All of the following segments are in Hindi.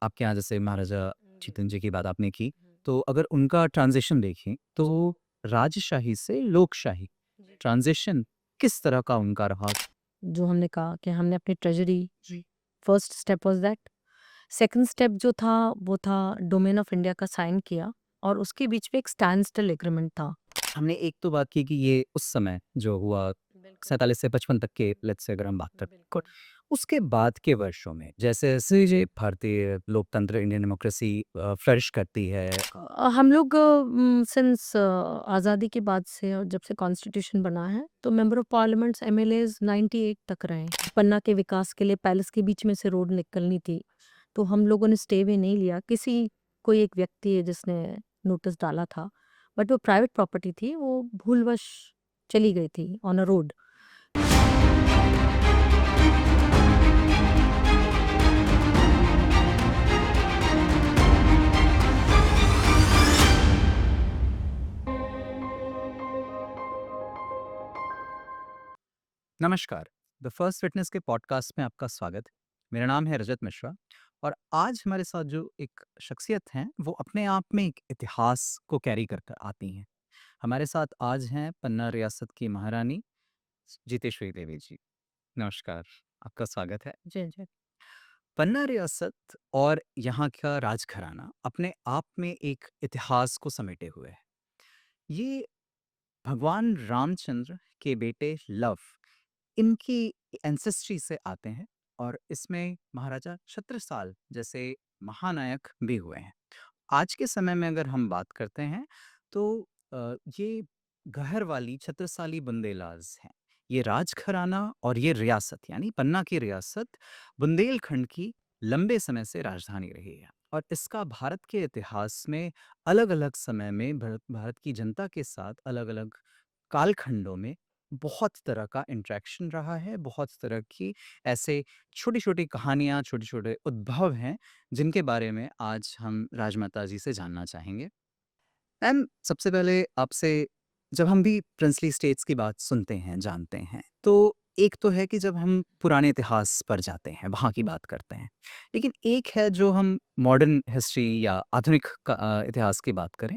आपके यहाँ जैसे महाराजा जी। जीतन जी की बात आपने की, हुँ। तो अगर उनका ट्रांज़िशन देखें, जी। तो राजशाही से लोकशाही जी। ट्रांज़िशन किस तरह का उनका रहा? जो हमने कहा कि हमने अपनी ट्रेज़री जी। First step was that. Second step जो था वो था डोमेन ऑफ इंडिया का साइन किया और उसके बीच में एक स्टैंड स्टिल एग्रीमेंट था। हमने एक तो बात की कि ये उस समय जो हुआ बिल्कुल। 47 से 55 तक के लेट्स से अगर हम बात करें। बिल्कुल। उसके बाद के वर्षों में जैसे-जैसे ये भारतीय लोकतंत्र इंडियन डेमोक्रेसी फ्लरिश करती है। हम लोग सिंस आज़ादी के बाद से और जब से कॉन्स्टिट्यूशन बना है तो मेंबर ऑफ पार्लियामेंट्स एमएलएज़ 98 तक रहे हैं। पन्ना के विकास के लिए पैलेस के बीच में से रोड निकलनी थी, तो हम लोगों ने स्टे वे नहीं लिया। कोई एक व्यक्ति है जिसने नोटिस डाला था, बट वो प्राइवेट प्रॉपर्टी थी, वो भूलवश चली गई थी ऑन अ रोड। नमस्कार, द फर्स्ट विटनेस के पॉडकास्ट में आपका स्वागत है। मेरा नाम है रजत मिश्रा और आज हमारे साथ जो एक शख्सियत हैं, वो अपने आप में एक इतिहास को कैरी कर कर आती हैं। हमारे साथ आज हैं पन्ना रियासत की महारानी जीतेश्वरी देवी जी। नमस्कार, आपका स्वागत है। जी, जी। पन्ना रियासत और यहाँ का राजघराना अपने आप में एक इतिहास को समेटे हुए है। ये भगवान रामचंद्र के बेटे लव इनकी एंसेस्ट्री से आते हैं और इसमें महाराजा छत्रसाल जैसे महानायक भी हुए हैं। आज के समय में अगर हम बात करते हैं तो ये गहर वाली छत्रसाली बुंदेलाज हैं। ये राजघराना और ये रियासत यानी पन्ना की रियासत बुंदेलखंड की लंबे समय से राजधानी रही है और इसका भारत के इतिहास में अलग-अलग समय में भारत की जनता के साथ अलग-अलग कालखंडों में बहुत तरह का इंटरेक्शन रहा है, बहुत तरह की ऐसे छोटी-छोटी कहानियाँ, छोटे-छोटे उद्भव हैं, जिनके बारे में आज हम राजमाता जी से जानना चाहेंगे। मैम, सबसे पहले आपसे जब हम भी प्रिंसली स्टेट्स की बात सुनते हैं, जानते हैं, तो एक तो है कि जब हम पुराने इतिहास पर जाते हैं, वहाँ की बात करते हैं। लेकिन एक है जो हम मॉडर्न हिस्ट्री या आधुनिक इतिहास की बात करें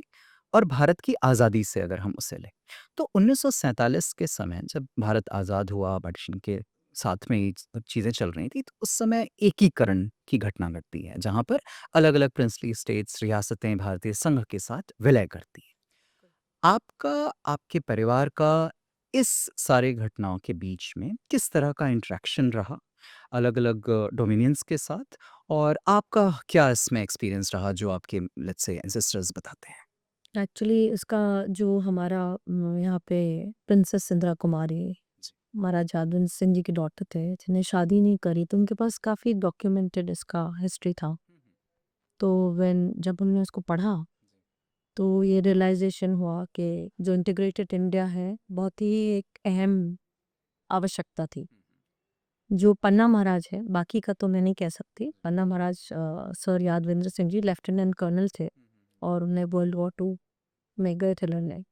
और भारत की आज़ादी से अगर हम उसे लें, तो 1947 के समय जब भारत आज़ाद हुआ, पार्टीशन के साथ में ये सब चीज़ें चल रही थी, तो उस समय एकीकरण की घटना घटती है, जहाँ पर अलग-अलग प्रिंसली स्टेट्स, रियासतें भारतीय संघ के साथ विलय करती हैं। आपका, आपके परिवार का इस सारे घटनाओं के बीच में किस तरह का इंटरेक्शन रहा, अलग-अलग डोमिनियंस के साथ और आपका क्या इसमें एक्सपीरियंस रहा जो आपके लेट्स से एंसेस्टर्स बताते हैं? एक्चुअली इसका जो हमारा यहाँ पे प्रिंसेस इंदिरा कुमारी जी। महाराजा आनंद सिंह जी की डॉटर थे, जिन्हें शादी नहीं करी, तो उनके पास काफ़ी डॉक्यूमेंटेड इसका हिस्ट्री था। हुँ, हुँ। तो जब हमने उसको पढ़ा, तो ये रियलाइज़ेशन हुआ कि जो इंटीग्रेटेड इंडिया है, बहुत ही एक अहम आवश्यकता थी। हुँ, हुँ। जो पन्ना महाराज हैं, बाकी का तो मैं नहीं कह सकती। पन्ना महाराज sir Yadavindra Singh ji lieutenant colonel थे हुँ, हुँ, हुँ। और उन्हें वर्ल्ड वॉर 2 में गए थे लड़ने।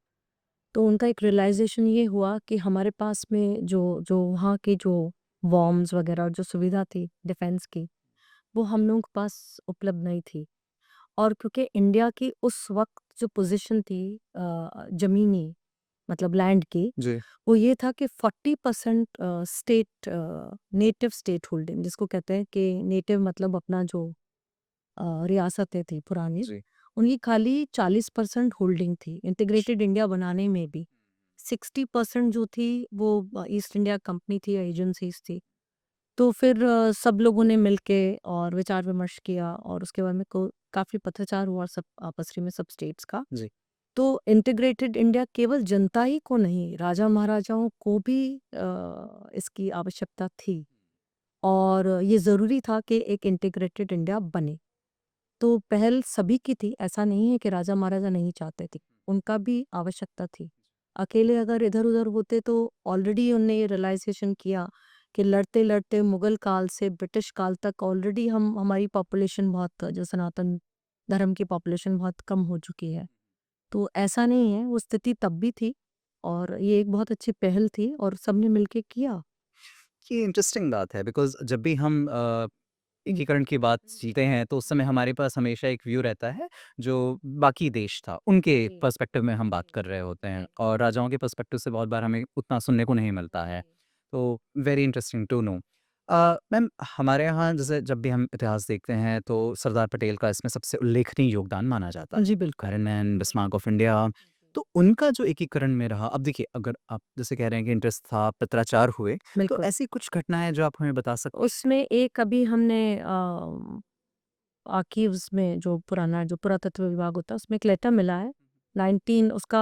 तो उनका एक रियलाइज़ेशन ये हुआ कि हमारे पास में जो जो वहाँ की जो बॉम्ब्स वग़ैरह और जो सुविधा थी डिफेंस की, वो हम लोगों के पास उपलब्ध नहीं थी। और क्योंकि इंडिया की उस वक़्त जो पोज़ीशन थी ज़मीनी मतलब लैंड की, जी। वो ये था कि 40% नेटिव स्टेट होल्डिंग जिसको कहते हैं कि नेटिव मतलब अपना जो रियासतें थी पुरानी, जी। उनकी खाली 40% होल्डिंग थी। इंटीग्रेटेड इंडिया बनाने में भी 60% जो थी वो ईस्ट इंडिया कंपनी थी या एजेंसीज़ थी। तो फिर सब लोगों ने मिलके और विचार-विमर्श किया और उसके बाद में को काफ़ी पत्राचार हुआ सब आपस में सब स्टेट्स का। जी। तो इंटीग्रेटेड इंडिया केवल जनता ही को नहीं, राजा-महाराजाओं को भी इसकी आवश्यकता थी और ये ज़रूरी था कि एक इंटीग्रेटेड इंडिया बने। तो पहल सभी की थी, ऐसा नहीं है कि राजा-महाराजा नहीं चाहते थे, उनका भी आवश्यकता थी। अकेले अगर इधर-उधर होते तो ऑलरेडी उनने ये रियलाइज़ेशन किया कि लड़ते-लड़ते मुगल काल से ब्रिटिश काल तक ऑलरेडी हम हमारी पॉपुलेशन बहुत जो सनातन धर्म की पॉपुलेशन बहुत कम हो चुकी है। तो ऐसा नहीं है, वो स्थिति तब भी थी और ये एक बहुत अच्छी पहल थी और सबने मिलके किया। ये इंटरेस्टिंग बात है बिकॉज़ जब भी हम एकीकरण की बात सीखते हैं तो उस समय हमारे पास हमेशा एक व्यू रहता है जो बाकी देश था, उनके जी, पर्सपेक्टिव में हम बात जी, कर रहे होते हैं बिल्कुल। और राजाओं के पर्सपेक्टिव से बहुत बार हमें उतना सुनने को नहीं मिलता है। जी। तो very interesting to know. Ma'am हमारे यहाँ जैसे जब भी हम इतिहास देखते हैं तो सरदार पटेल का इसमें सबसे उल्लेखनीय योगदान माना जाता है। जी, बिल्कुल। फर्डिनेंड, बिस्मार्क ऑफ इंडिया, तो उनका जो एकीकरण में रहा, अब देखिए अगर आप जैसे कह रहे हैं कि इंटरेस्ट था, पत्राचार हुए, तो बिल्कुल। ऐसी कुछ घटनाएँ जो आप हमें बता सकते हैं? उसमें एक अभी हमने आर्काइव्स में जो पुराना जो पुरातत्व विभाग होता है उसमें एक लेटर मिला है 19 उसका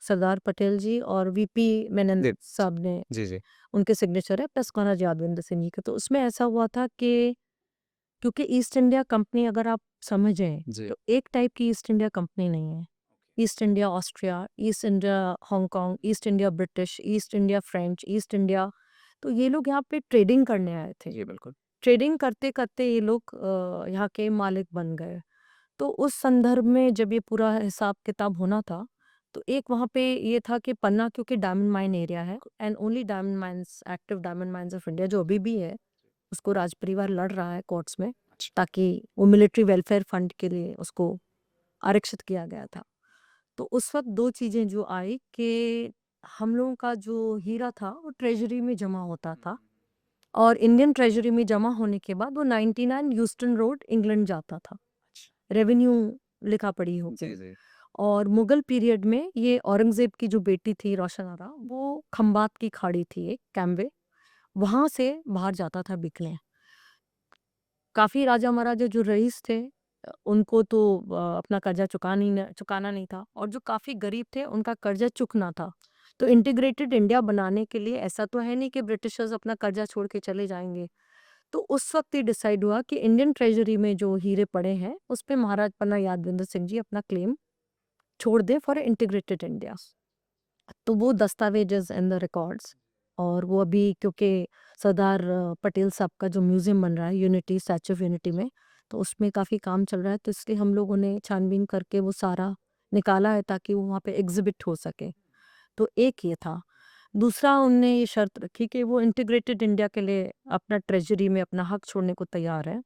सरदार पटेल जी और वीपी मेनन जी, साहब ने जी, जी। उनके सिग्नेचर है प्लस महाराज यादविंद्र सिंह जी का। तो उसमें ऐसा हुआ था कि क्योंकि ईस्ट इंडिया कंपनी अगर आप समझें जी। तो एक टाइप की ईस्ट इंडिया कंपनी नहीं है। East India Austria, east India Hong Kong, east India British, east India French, east India, तो ये लोग यहाँ पे ट्रेडिंग करने आए थे। जी, बिल्कुल। ट्रेडिंग करते-करते ये लोग यहाँ के मालिक बन गए। तो उस संदर्भ में जब ये पूरा हिसाब-किताब होना था, तो एक वहाँ पे ये था कि पन्ना क्योंकि डायमंड माइन एरिया है and only diamond mines active diamond mines of India जो अभी भी है, उसको राज परिवार लड़ रहा है कोर्ट्स में, अच्छा। ताकि वो मिलिट्री वेलफेयर फंड के लिए उसको आरक्षित किया गया था। तो उस वक़्त 2 चीज़ें जो आई कि हम लोगों का जो हीरा था वो ट्रेज़री में जमा होता था और इंडियन ट्रेज़री में जमा होने के बाद वो 99 ह्यूस्टन रोड इंग्लैंड जाता था। अच्छा। रेवेन्यू लिखा-पढ़ी हो जी, गई। जी। और मुगल पीरियड में ये औरंगज़ेब की जो बेटी थी रोशन आरा, वो खंबात की खाड़ी थी एक कैम्बे, वहाँ से बाहर जाता था बिकने। काफ़ी राजा-महाराजा जो रईस थे उनको तो अपना कर्जा चुकाना नहीं था और जो काफ़ी गरीब थे उनका कर्जा चुकना था। तो इंटीग्रेटेड इंडिया बनाने के लिए ऐसा तो है नहीं कि ब्रिटिशर्स अपना कर्जा छोड़ के चले जाएँगे। तो उस वक़्त ये डिसाइड हुआ कि इंडियन ट्रेज़री में जो हीरे पड़े हैं, उस पे महाराज पन्ना यादविंद्र सिंह जी अपना क्लेम छोड़ दें फॉर इंटीग्रेटेड इंडिया। तो वो दस्तावेजेज़ इन द रिकॉर्ड्स और वो अभी क्योंकि सरदार पटेल साहब का जो म्यूज़ियम बन रहा है यूनिटी स्टैच्यू ऑफ यूनिटी में, तो उसमें काफ़ी काम चल रहा है, तो इसलिए हम लोगों ने छानबीन करके वो सारा निकाला है ताकि वो वहाँ पे एग्ज़िबिट हो सके। तो एक ये था। दूसरा उनने ये शर्त रखी कि वो इंटीग्रेटेड इंडिया के लिए अपना ट्रेज़री में अपना हक छोड़ने को तैयार है।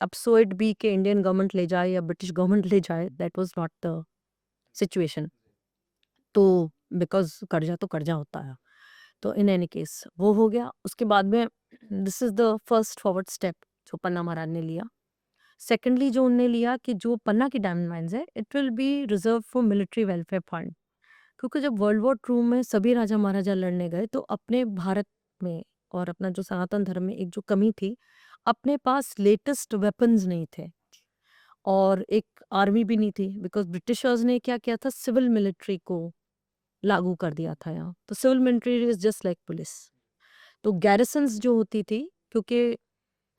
अब सो इट बी कि इंडियन गवर्नमेंट ले जाए या ब्रिटिश गवर्नमेंट ले जाए, that was not the situation. तो बिकॉज़ कर्जा तो कर्जा होता है। तो इन एनी केस वो हो गया। उसके बाद में this is the first forward step जो पन्ना महाराज ने लिया। सेकंडली जो उन्होंने लिया कि जो पन्ना की डायमंड माइन्स है, it will be reserve for military welfare fund. क्योंकि जब वर्ल्ड वॉर 2 में सभी राजा महाराजा लड़ने गए तो अपने भारत में और अपना जो सनातन धर्म में एक जो कमी थी, अपने पास लेटेस्ट वेपन्स नहीं थे और एक आर्मी भी नहीं थी बिकॉज़ ब्रिटिशर्स ने क्या किया था सिविल मिलिट्री को लागू कर दिया था यहाँ। तो civil military is just like police. तो गैरिसन्स जो होती थी क्योंकि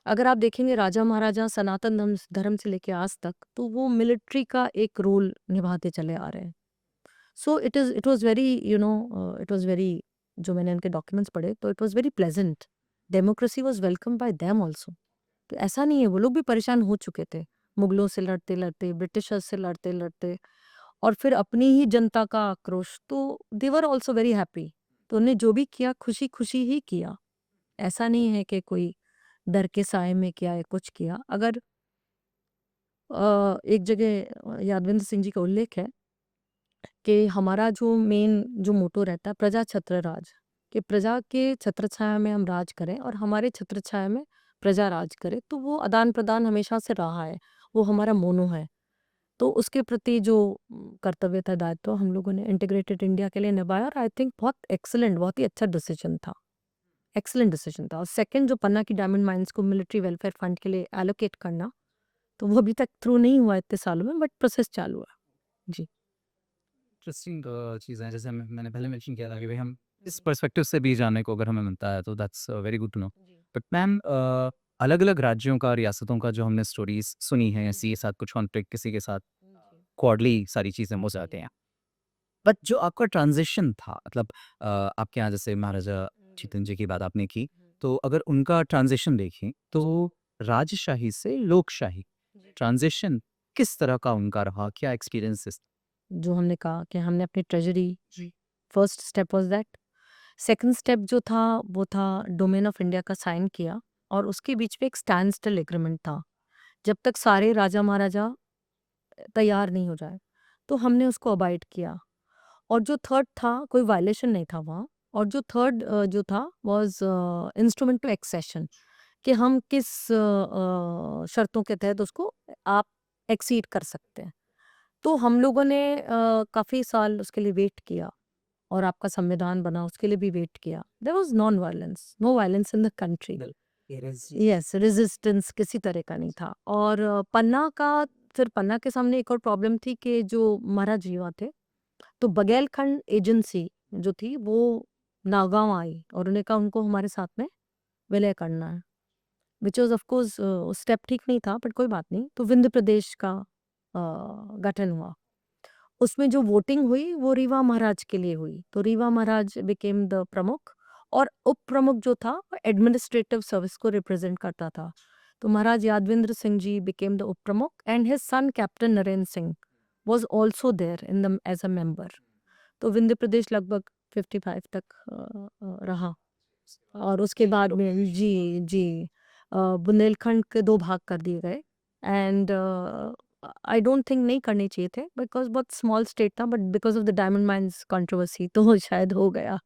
अगर आप देखेंगे राजा महाराजा सनातन धर्म धर्म से लेके आज तक तो वो मिलिट्री का एक रोल निभाते चले आ रहे हैं। So it was very it was very जो मैंने उनके डॉक्यूमेंट्स पढ़े तो it was very pleasant. Democracy was welcome bye them also. तो ऐसा नहीं है वो लोग भी परेशान हो चुके थे। मुगलों से लड़ते-लड़ते, ब्रिटिशर्स से लड़ते-लड़ते और फिर अपनी ही जनता का आक्रोश तो दे वर आल्सो वेरी हैप्पी। तो उन्होंने जो भी किया खुशी-खुशी ही किया। ऐसा नहीं है कि कोई डर के साए में किया या कुछ किया। अगर एक जगह यादविंद्र सिंह जी का उल्लेख है कि हमारा जो मेन जो मोटो रहता है प्रजा छत्र राज, कि प्रजा के छत्रछाया में हम राज करें और हमारे छत्रछाया में प्रजा राज करे। तो वो आदान-प्रदान हमेशा से रहा है। वो हमारा मोनो है। तो उसके प्रति जो कर्तव्य था, दायित्व हम लोगों ने इंटीग्रेटेड इंडिया के लिए निभाया और आई थिंक बहुत एक्सीलेंट बहुत ही अच्छा डिसीजन था। एक्सीलेंट डिसीजन था और सेकंड जो पन्ना की डायमंड माइन्स को मिलिट्री वेलफेयर फंड के लिए एलोकेट करना, तो वो अभी तक थ्रू नहीं हुआ इतने सालों में बट प्रोसेस चालू है। जी। इंटरेस्टिंग चीज़ है जैसे मैंने पहले मेंशन किया था कि भाई हम इस पर्सपेक्टिव से भी जानने को अगर हमें मिलता है तो that's very good to know. जी। बट मैम अलग-अलग राज्यों का, रियासतों का जो हमने स्टोरीज़ सुनी हैं, जी। किसी के साथ कुछ कॉन्फ्लिक्ट, किसी के साथ जी। क्वाडली सारी चीज़ें हो जी। जाती हैं। बट जो आपका ट्रांज़िशन था मतलब आपके यहाँ जैसे महाराजा जी। जीतन जी की बात आपने की, हुँ। तो अगर उनका ट्रांज़िशन देखें तो राजशाही से लोकशाही जी। ट्रांज़िशन किस तरह का उनका रहा? क्या एक्सपीरियंसेस? जो हमने कहा कि हमने अपनी ट्रेज़री जी। First step was that. Second step जो था वो था डोमेन ऑफ इंडिया का साइन किया और उसके बीच में एक स्टैंड स्टिल एग्रीमेंट था, जब तक सारे राजा-महाराजा तैयार नहीं हो जाए। तो हमने उसको अबाइड किया और जो थर्ड था कोई वायलेशन नहीं था वहाँ, और जो थर्ड जो था वाज़ इंस्ट्रूमेंट टू एक्सेशन, कि हम किस शर्तों के तहत उसको आप एक्सीड कर सकते हैं। तो हम लोगों ने काफ़ी साल उसके लिए वेट किया और आपका संविधान बना उसके लिए भी वेट किया। There was non violence, no violence in the country. Yes, resistance किसी तरह का नहीं था। और पन्ना का, फिर पन्ना के सामने एक और प्रॉब्लम थी कि जो महाराज युवा थे, तो बघेलखंड एजेंसी जो थी वो नागाँव आई और उन्होंने कहा उनको हमारे साथ में विलय करना है, विच वाज़ ऑफ कोर्स स्टेप ठीक नहीं था, बट कोई बात नहीं। तो विंध्य प्रदेश का गठन हुआ। उसमें जो वोटिंग हुई वो रीवा महाराज के लिए हुई, तो रीवा महाराज बिकेम द प्रमुख, और उप प्रमुख जो था वो एडमिनिस्ट्रेटिव सर्विस को रिप्रेजेंट करता था। तो महाराज यादविंद्र सिंह जी बिकेम द उप प्रमुख and his son captain Narendra Singh was also there in the as a member. तो विंध्य प्रदेश लगभग 55 तक रहा, और उसके बाद में जी बुंदेलखंड के 2 भाग कर दिए गए। एंड आई डोंट थिंक नहीं करने चाहिए थे, बिकॉज़ बहुत स्मॉल स्टेट था, but because of the diamond mines controversy तो शायद हो गया।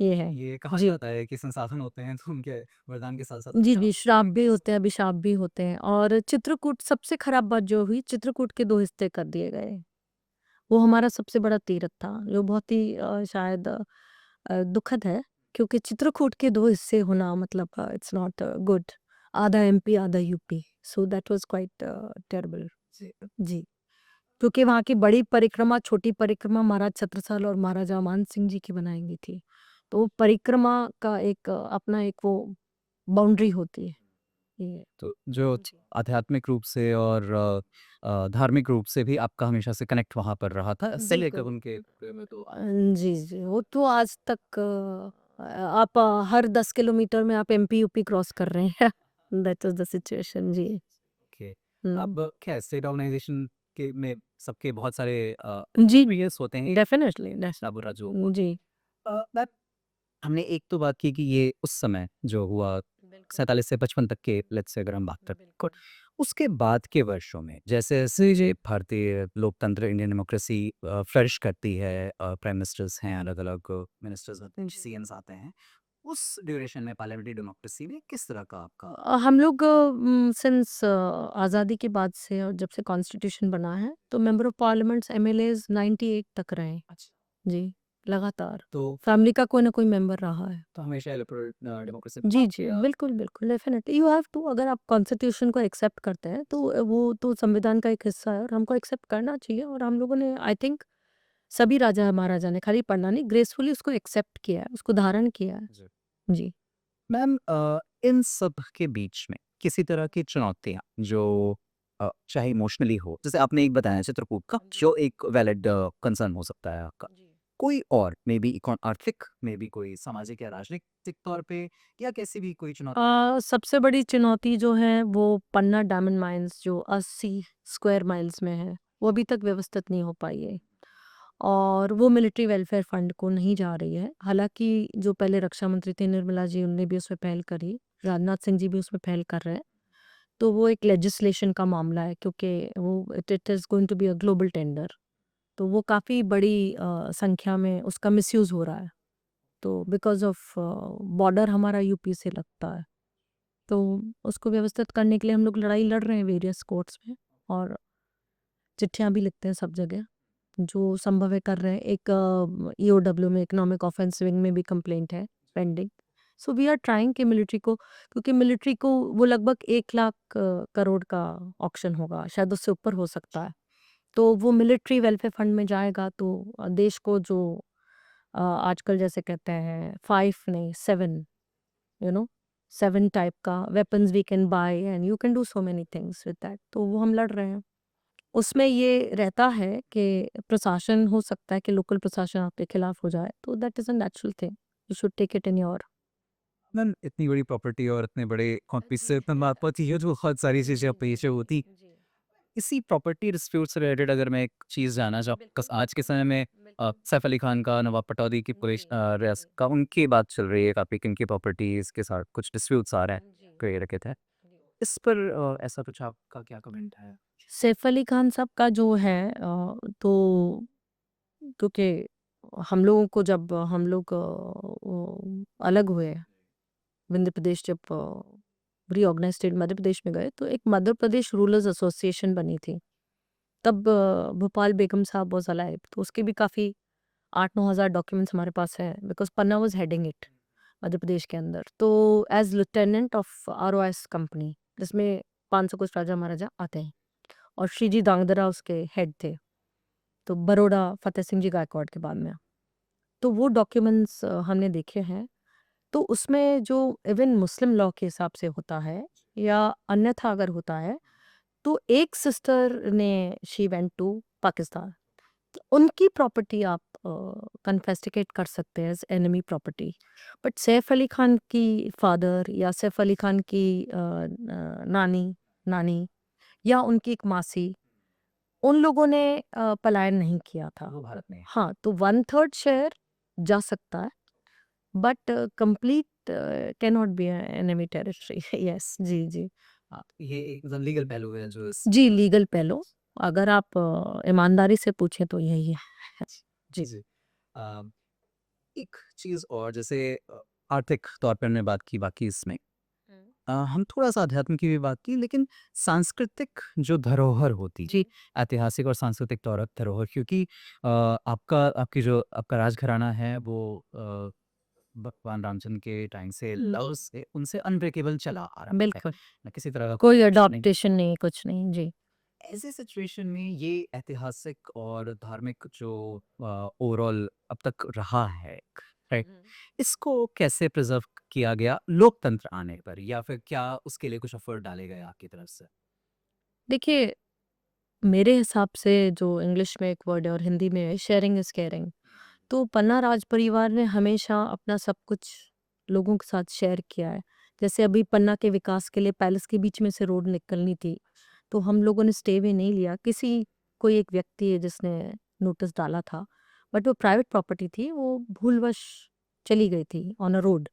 ये है। ये कहा जी। जाता है कि संसाधन होते हैं तो उनके वरदान के साथ-साथ जी, जी, अभिशाप श्राप भी भी कह होते हैं, सकते अभिशाप भी होते हैं। और चित्रकूट, सबसे खराब बात जो हुई, चित्रकूट के 2 हिस्से कर दिए गए। वो हमारा सबसे बड़ा तीरथ था, जो बहुत ही शायद दुखद है, क्योंकि चित्रकूट के 2 हिस्से होना मतलब इट्स नॉट गुड। आधा एमपी, आधा UP, so that was quite terrible. जी। जी, क्योंकि वहाँ की बड़ी परिक्रमा, छोटी परिक्रमा महाराज छत्रसाल और महाराजा मान सिंह जी की बनाई गई थी। तो परिक्रमा का एक अपना एक वो बाउंड्री होती है। ये तो जो जी। आध्यात्मिक रूप से और धार्मिक रूप से भी आपका हमेशा से कनेक्ट वहाँ पर रहा था, इससे लेकर बिल्कुल। उनके में तो जी, जी, वो तो आज तक आप हर 10 किलोमीटर में आप एमपी-यूपी क्रॉस कर रहे हैं। That was the situation. जी। ओके। हुँ। अब क्या है स्टेट ऑर्गेनाइजेशन के में सबके बहुत सारे जी, वीएस होते हैं, डेफ़िनिटली अच्छा बुरा जो जी। मैं हमने एक तो बात की कि ये उस समय जो हुआ बिल्कुल, 47 से 55 तक के लेट्स से अगर हम बात करें बिल्कुल। उसके बाद के वर्षों में जैसे-जैसे ये भारतीय लोकतंत्र इंडियन डेमोक्रेसी फ्लरिश करती है, प्राइम मिनिस्टर्स हैं, अलग-अलग मिनिस्टर्स आते हैं, जी। सीएम्स आते हैं, उस ड्यूरेशन में पार्लियामेंट्री डेमोक्रेसी में किस तरह का आपका हम लोग सिंस आज़ादी के बाद से, और जब से कॉन्स्टिट्यूशन बना है, तो मेंबर ऑफ पार्लियामेंट्स एमएलएज़ 98 तक रहे हैं। अच्छा, जी, लगातार। तो फैमिली का कोई ना कोई मेंबर रहा है। तो हमेशा इलेक्टोरल डेमोक्रेसी जी, जी। बिल्कुल, बिल्कुल, डेफ़िनिटली यू हैव टू। अगर आप कॉन्स्टिट्यूशन को एक्सेप्ट करते हैं, तो वो तो संविधान का एक हिस्सा है और हमको एक्सेप्ट करना चाहिए, और हम लोगों ने आई थिंक सभी राजा-महाराजा ने, खाली पढ़ना नहीं, ग्रेसफुली उसको एक्सेप्ट किया है, उसको धारण किया है। जी। जी। मैम इन सब के बीच में किसी तरह की चुनौतियाँ जो चाहे इमोशनली हो, जैसे आपने एक बताया चित्रकूट का, जी। जो एक वैलिड कंसर्न हो सकता है आपका। जी। कोई और मे बी आर्थिक, मे बी कोई सामाजिक या राजनीतिक तौर पे या कैसी भी कोई चुनौती? सबसे बड़ी चुनौती जो है वो पन्ना डायमंड माइन्स, जो 80 स्क्वायर माइल्स में है, वो अभी तक व्यवस्थित नहीं हो पाई है, और वो मिलिट्री वेलफेयर फंड को नहीं जा रही है। हालाँकि जो पहले रक्षा मंत्री थे निर्मला जी, उन्होंने भी उसमें पहल करी, राजनाथ सिंह जी भी उसमें पहल कर रहे हैं। तो वो एक लेजिस्लेशन का मामला है, क्योंकि वो it is going to be a global tender, तो वो काफ़ी बड़ी संख्या में उसका मिसयूज़ हो रहा है। तो बिकॉज़ ऑफ बॉर्डर हमारा यूपी से लगता है, तो उसको व्यवस्थित करने के लिए हम लोग लड़ाई लड़ रहे हैं वेरियस कोर्ट्स में, और चिट्ठियाँ भी लिखते हैं सब जगह, जो संभव है कर रहे हैं। एक ईओडब्ल्यू में, इकोनॉमिक ऑफेंस विंग में भी कंप्लेंट है pending. So we are trying कि मिलिट्री को, क्योंकि मिलिट्री को वो लगभग 1 लाख करोड़ का ऑक्शन होगा, शायद उससे ऊपर हो सकता है। तो वो मिलिट्री वेलफेयर फंड में जाएगा, तो देश को जो आजकल जैसे कहते हैं 5 नहीं 7, यू नो 7 टाइप का weapons we can buy and you can do so many things with that, तो वो हम लड़ रहे हैं। उसमें ये रहता है कि प्रशासन, हो सकता है कि लोकल प्रशासन आपके खिलाफ हो जाए, तो that is a natural thing, you should take it in your. Ma'am इतनी बड़ी प्रॉपर्टी और इतने बड़े कॉम्पिस से जी। इतना बात पहुँची है जो बहुत सारी चीज़ें जी, अब जी, पीछे जी, होती। जी। इसी प्रॉपर्टी डिस्प्यूट से रिलेटेड अगर मैं एक चीज़ जानना चाहूँ, बिल्कुल, आज के समय में बिल्कुल। सैफ अली खान का, नवाब पटौदी की जी, रियासत जी, का उनकी बात चल रही है काफ़ी कि उनकी प्रॉपर्टीज़ के साथ कुछ डिस्प्यूट्स आ रहे हैं, जी, कई रखे थे। जी। इस पर ऐसा कुछ आपका क्या कमेंट है? सैफ अली खान साहब का जो है तो क्योंकि हम लोगों को जब हम लोग अलग हुए मध्य प्रदेश जब रीऑर्गेनाइज स्टेट मध्य प्रदेश में गए तो एक मध्य प्रदेश रूलर्स एसोसिएशन बनी थी तब भोपाल बेगम साहब वॉज अलाइव तो उसके भी काफ़ी 8-9 हज़ार डॉक्यूमेंट्स हमारे पास हैं because Panna was heading it Madhya Pradesh के अंदर तो as lieutenant of ROS company जिसमें 500 कुछ राजा महाराजा आते हैं और श्री जी दांगदरा उसके हेड थे तो बड़ौदा फतेह सिंह जी गायकवाड़ के बाद में तो वो डॉक्यूमेंट्स हमने देखे हैं तो उसमें जो इवन मुस्लिम लॉ के हिसाब से होता है या अन्यथा अगर होता है तो एक सिस्टर ने शी वेंट टू पाकिस्तान तो उनकी प्रॉपर्टी आप कन्फेस्टिकेट कर सकते हैं as enemy property but Saif Ali Khan की फादर या सैफ अली खान की नानी नानी या उनकी एक मासी उन लोगों ने पलायन नहीं किया था वो भारत में। हाँ तो 1/3 शेयर जा सकता है but complete can not be enemy territory yes जी जी हाँ, ये एक मतलब लीगल पहलू है जो इस जी लीगल पहलू अगर आप ईमानदारी से पूछें तो यही है जी जी। अ, एक चीज़ और जैसे आर्थिक तौर पे हमने बात की बाकी इसमें हम थोड़ा-सा अध्यात्म की भी बात की लेकिन सांस्कृतिक जो धरोहर होती है, जी ऐतिहासिक और सांस्कृतिक धरोहर क्योंकि आपकी जो आपका राजघराना है वो भगवान रामचंद्र के टाइम से लव से उनसे अनब्रेकेबल चला आ रहा है। बिल्कुल ना किसी तरह का कोई कुछ नहीं। अडॉप्टेशन नहीं कुछ नहीं जी ऐसे सिचुएशन में ये ऐतिहासिक और धार्मिक जो ओवरऑल अब तक रहा है, राइट? इसको कैसे प्रिज़र्व किया गया लोकतंत्र आने पर या फिर क्या उसके लिए कुछ एफर्ट डाले गए आपकी तरफ से? देखिए मेरे हिसाब से जो इंग्लिश में एक वर्ड है और हिंदी में है शेयरिंग इज केयरिंग तो पन्ना राज परिवार ने हमेशा अपना सब कुछ लोगों के साथ शेयर किया है जैसे अभी पन्ना के विकास के लिए पैलेस के बीच में से रोड निकलनी थी तो हम लोगों ने स्टे वे नहीं लिया किसी कोई एक व्यक्ति है जिसने नोटिस डाला था बट वो प्राइवेट प्रॉपर्टी थी वो भूलवश चली गई थी ऑन अ रोड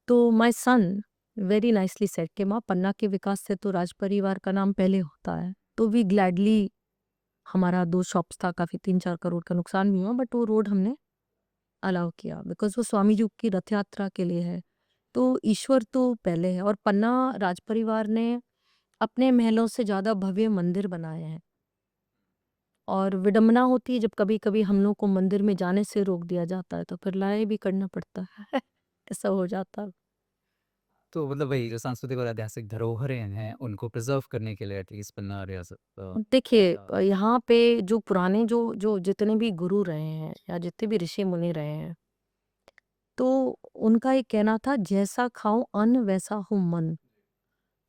तो my son very nicely said कि माँ पन्ना के विकास से तो राज परिवार का नाम पहले होता है तो वी ग्लैडली हमारा 2 शॉप्स था काफ़ी 3-4 करोड़ का नुकसान भी हुआ बट वो रोड हमने अलाउ किया बिकॉज़ वो स्वामी जी की रथ यात्रा के लिए है। तो ईश्वर तो पहले है और पन्ना राजपरिवार ने अपने महलों से ज़्यादा भव्य मंदिर बनाए हैं। और विडंबना होती है जब कभी-कभी हम लोग को मंदिर में जाने से रोक दिया जाता है तो फिर लड़ाई भी करना पड़ता है। ऐसा हो जाता है। तो मतलब वही जो सांस्कृतिक और ऐतिहासिक धरोहरें हैं, उनको प्रिज़र्व करने के लिए एटलीस्ट पन्ना रियासत देखिए का यहाँ पे जो पुराने जो जो जितने भी गुरु रहे हैं या जितने भी ऋषि मुनि रहे हैं तो उनका एक कहना था जैसा खाओ अन्न वैसा हो मन।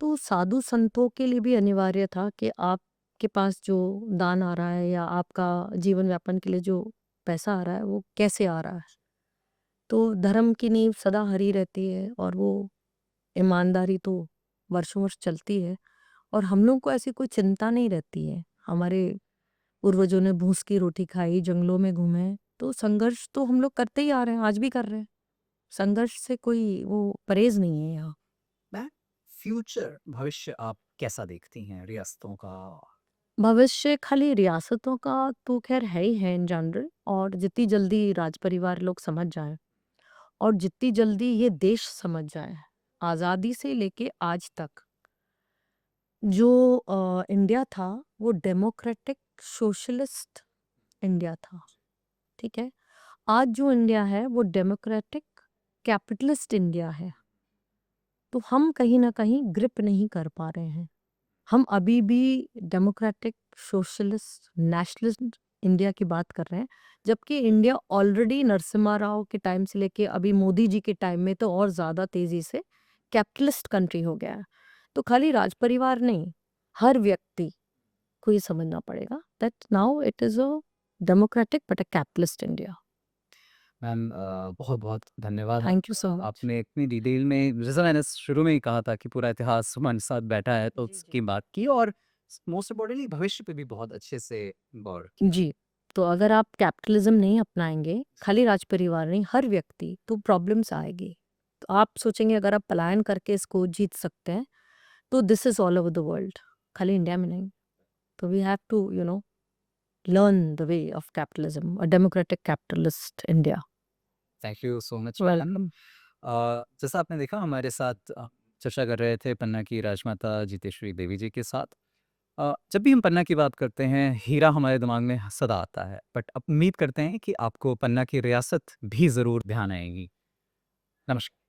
तो साधु संतों के लिए भी अनिवार्य था कि आपके पास जो दान आ रहा है या आपका जीवन यापन के लिए जो पैसा आ रहा है वो कैसे आ रहा है। तो धर्म की नींव सदा हरी रहती है और वो ईमानदारी तो वर्षों वर्ष चलती है और हम लोग को ऐसी कोई चिंता नहीं रहती है। हमारे पूर्वजों ने भूस की रोटी खाई, जंगलों में घूमे, तो संघर्ष तो हम लोग करते ही आ रहे हैं, आज भी कर रहे हैं। संघर्ष से कोई वो परहेज़ नहीं है यहाँ। मैं फ्यूचर भविष्य आप कैसा देखती हैं रियासतों का? भविष्य खाली रियासतों का तो ख़ैर है ही है इन जनरल और जितनी जल्दी राजपरिवार लोग समझ जाएँ और जितनी जल्दी ये देश समझ जाए, आज़ादी से लेके आज तक जो इंडिया था वो डेमोक्रेटिक सोशलिस्ट इंडिया था, ठीक है? आज जो इंडिया है वो डेमोक्रेटिक कैपिटलिस्ट इंडिया है। तो हम कहीं न कहीं ग्रिप नहीं कर पा रहे हैं। हम अभी भी डेमोक्रेटिक, सोशलिस्ट, नेशनलिस्ट इंडिया की बात कर रहे हैं, जबकि इंडिया ऑलरेडी नरसिम्हा राव के टाइम से लेके अभी मोदी जी के टाइम में तो और ज़्यादा तेज़ी से कैपिटलिस्ट कंट्री हो गया है। तो खाली राजपरिवार नहीं, हर व्यक्ति को ये समझना पड़ेगा that now it is a democratic but a capitalist India. Ma'am बहुत-बहुत धन्यवाद थैंक यू आपका। So much. आपने इतनी डिटेल में जैसा मैंने शुरू में ही कहा था कि पूरा इतिहास हमारे साथ बैठा है तो जी, जी। उसकी बात की और मोस्ट इम्पोर्टेंटली भविष्य पे भी बहुत अच्छे से गौर किया गया। जी, तो अगर आप कैपिटलिज़्म नहीं अपनाएँगे, खाली राज परिवार नहीं, हर व्यक्ति, तो प्रॉब्लम्स आएगी। तो आप सोचेंगे अगर आप पलायन करके इसको जीत सकते हैं, तो this is all over the world, खाली इंडिया में नहीं। तो we have to learn the way of capitalism, a democratic capitalist India. Thank you so much ma'am. Welcome. जैसा आपने देखा हमारे साथ चर्चा कर रहे थे पन्ना की राजमाता जीतेश्वरी देवी जी के साथ। जब भी हम पन्ना की बात करते हैं हीरा हमारे दिमाग में सदा आता है, बट अब उम्मीद करते हैं कि आपको पन्ना की रियासत भी ज़रूर ध्यान आएगी। नमस्कार।